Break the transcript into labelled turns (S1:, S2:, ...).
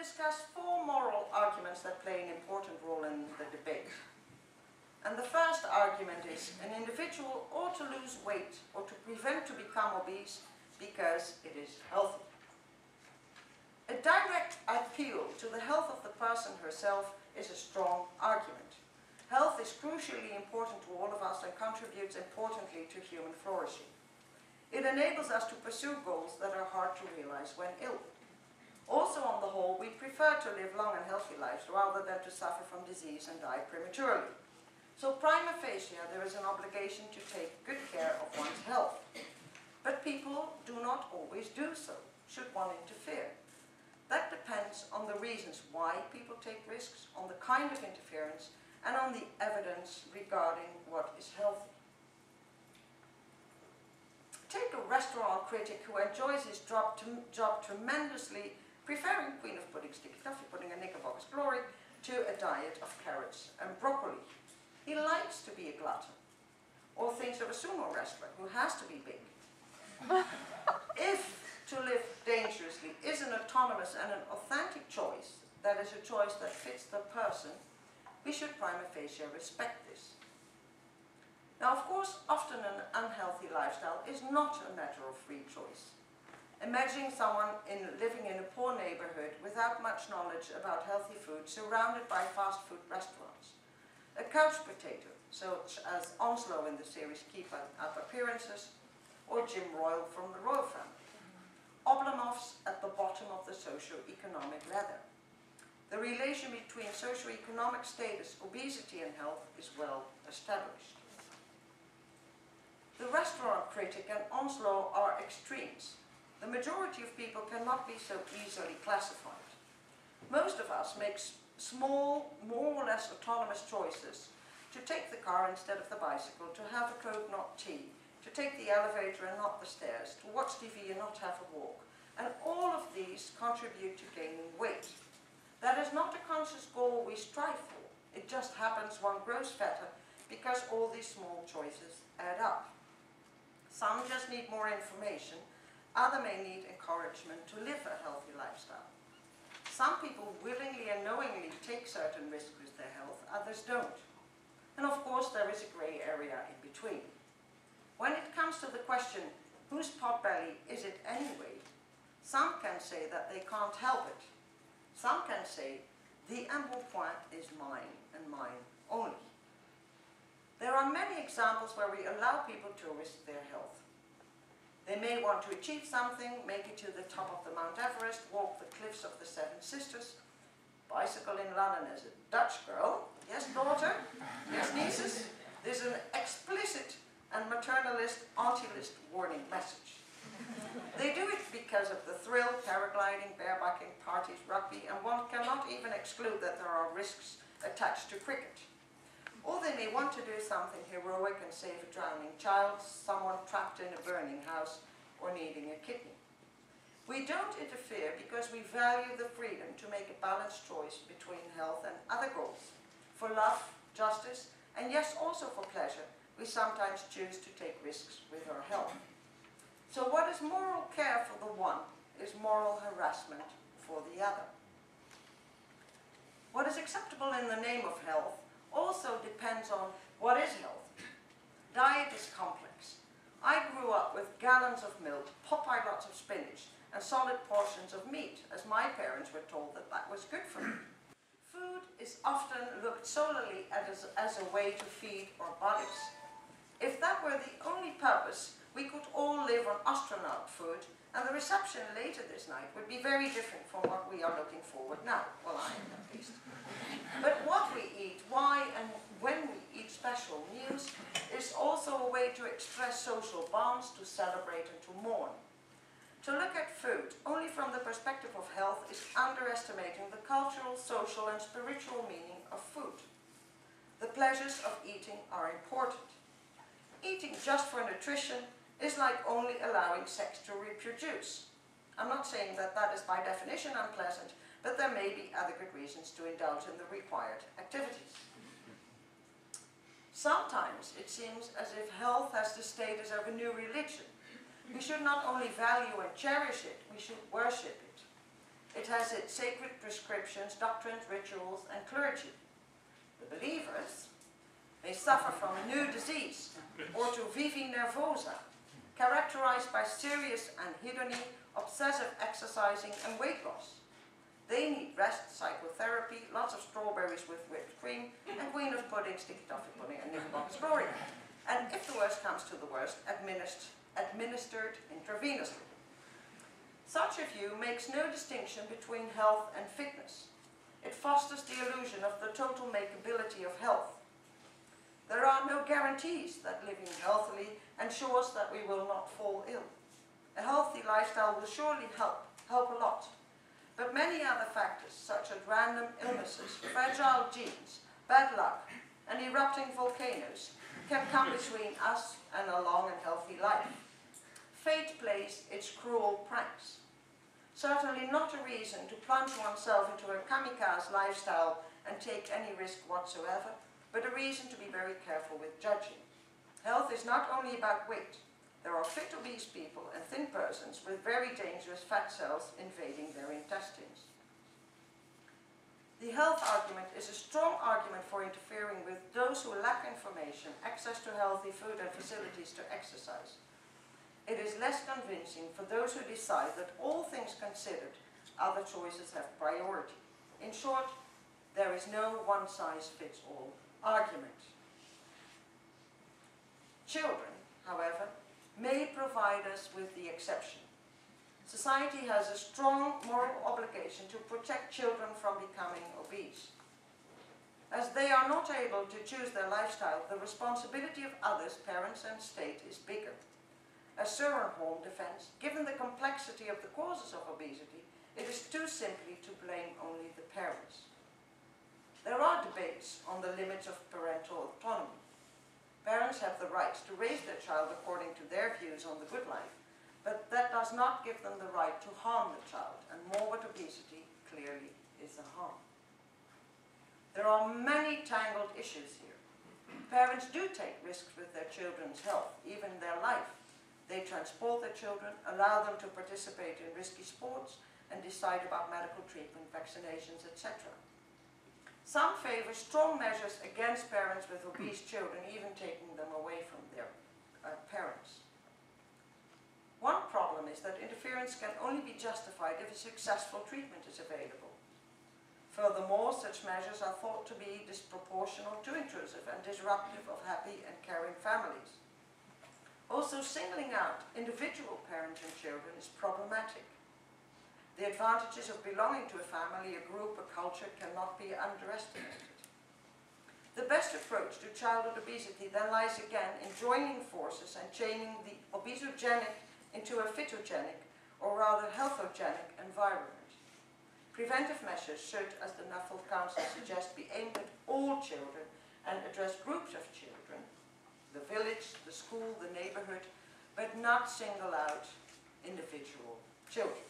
S1: discuss 4 moral arguments that play an important role in the debate. And the first argument is an individual ought to lose weight or to prevent to become obese because it is healthy. A direct appeal to the health of the person herself is a strong argument. Health is crucially important to all of us and contributes importantly to human flourishing. It enables us to pursue goals that are hard to realize when ill. Also, on the whole, we prefer to live long and healthy lives rather than to suffer from disease and die prematurely. So prima facie, there is an obligation to take good care of one's health. But people do not always do so, should one interfere. That depends on the reasons why people take risks, on the kind of interference, and on the evidence regarding what is healthy. Take a restaurant critic who enjoys his job tremendously, preferring Queen of Pudding, sticky toffee pudding and Knickerbocker's Glory to a diet of carrots and broccoli. He likes to be a glutton, or thinks of a sumo wrestler who has to be big. If to live dangerously is an autonomous and an authentic choice, that is a choice that fits the person, we should prima facie respect this. Now, of course, often an unhealthy lifestyle is not a matter of free choice. Imagine someone living in a poor neighborhood without much knowledge about healthy food, surrounded by fast food restaurants. A couch potato, such as Onslow in the series Keep Up Appearances, or Jim Royal from the Royal Family. Oblomovs at the bottom of the socio-economic ladder. The relation between socio-economic status, obesity and health is well established. The restaurant critic and Onslow are extremes. The majority of people cannot be so easily classified. Most of us make small, more or less autonomous choices to take the car instead of the bicycle, to have a Coke, not tea, to take the elevator and not the stairs, to watch TV and not have a walk. And all of these contribute to gaining weight. That is not a conscious goal we strive for. It just happens one grows fatter because all these small choices add up. Some just need more information, others may need encouragement to live a healthy lifestyle. Some people willingly and knowingly take certain risks with their health, others don't. And of course there is a grey area in between. When it comes to the question, whose potbelly is it anyway? Some can say that they can't help it. Some can say, the embonpoint is mine and mine only. There are many examples where we allow people to risk their health. They may want to achieve something, make it to the top of the Mount Everest, walk the cliffs of the Seven Sisters, bicycle in London as a Dutch girl. Yes, daughter? Yes, nieces? There's an explicit and maternalist, auntie-list warning message. They do it because of the thrill, paragliding, barebacking, parties, rugby, and one cannot even exclude that there are risks attached to cricket. Or they may want to do something heroic and save a drowning child, someone trapped in a burning house, or needing a kidney. We don't interfere because we value the freedom to make a balanced choice between health and other goals. For love, justice, and yes, also for pleasure, we sometimes choose to take risks with our health. So what is moral care for the one is moral harassment for the other. What is acceptable in the name of health also depends on what is health. Diet is complex. I grew up with gallons of milk, Popeye lots of spinach, and solid portions of meat, as my parents were told that that was good for me. Food is often looked solely at as a way to feed our bodies. If that were the only purpose, we could all live on astronaut food, and the reception later this night would be very different from what we are looking forward now. Well, I am at least. But what we eat, why and when we eat special meals, is also a way to express social bonds, to celebrate and to mourn. To look at food only from the perspective of health is underestimating the cultural, social and spiritual meaning of food. The pleasures of eating are important. Eating just for nutrition is like only allowing sex to reproduce. I'm not saying that that is by definition unpleasant, but there may be other good reasons to indulge in the required activities. Sometimes it seems as if health has the status of a new religion. We should not only value and cherish it, we should worship it. It has its sacred prescriptions, doctrines, rituals, and clergy. The believers may suffer from a new disease or to vivi nervosa, characterized by serious anhedonia, obsessive exercising, and weight loss. They need rest, psychotherapy, lots of strawberries with whipped cream, and queen of pudding, sticky toffee pudding, and knickerbocker story. And if the worst comes to the worst, administered intravenously. Such a view makes no distinction between health and fitness. It fosters the illusion of the total makeability of health. There are no guarantees that living healthily ensures that we will not fall ill. A healthy lifestyle will surely help a lot. But many other factors, such as random illnesses, fragile genes, bad luck, and erupting volcanoes, can come between us and a long and healthy life. Fate plays its cruel pranks. Certainly not a reason to plunge oneself into a kamikaze lifestyle and take any risk whatsoever, but a reason to be very careful with judging. Health is not only about weight. There are fit obese people and thin persons with very dangerous fat cells invading their intestines. The health argument is a strong argument for interfering with those who lack information, access to healthy food and facilities to exercise. It is less convincing for those who decide that all things considered, other choices have priority. In short, there is no one-size-fits-all argument. Children, however, may provide us with the exception. Society has a strong moral obligation to protect children from becoming obese. As they are not able to choose their lifestyle, the responsibility of others, parents and state, is bigger. As Sørenholm defends, given the complexity of the causes of obesity, it is too simply to blame only the parents. There are debates on the limits of parental autonomy. Parents have the right to raise their child according to their views on the good life, but that does not give them the right to harm the child, and morbid obesity clearly is a harm. There are many tangled issues here. Parents do take risks with their children's health, even their life. They transport their children, allow them to participate in risky sports, and decide about medical treatment, vaccinations, etc. Some favor strong measures against parents with obese children, even taking them away from their parents. One problem is that interference can only be justified if a successful treatment is available. Furthermore, such measures are thought to be disproportional, too intrusive, and disruptive of happy and caring families. Also, singling out individual parents and children is problematic. The advantages of belonging to a family, a group, a culture cannot be underestimated. The best approach to childhood obesity then lies again in joining forces and chaining the obesogenic into a phytogenic, or rather healthogenic, environment. Preventive measures should, as the Nuffield Council suggests, be aimed at all children and address groups of children, the village, the school, the neighborhood, but not single out individual children.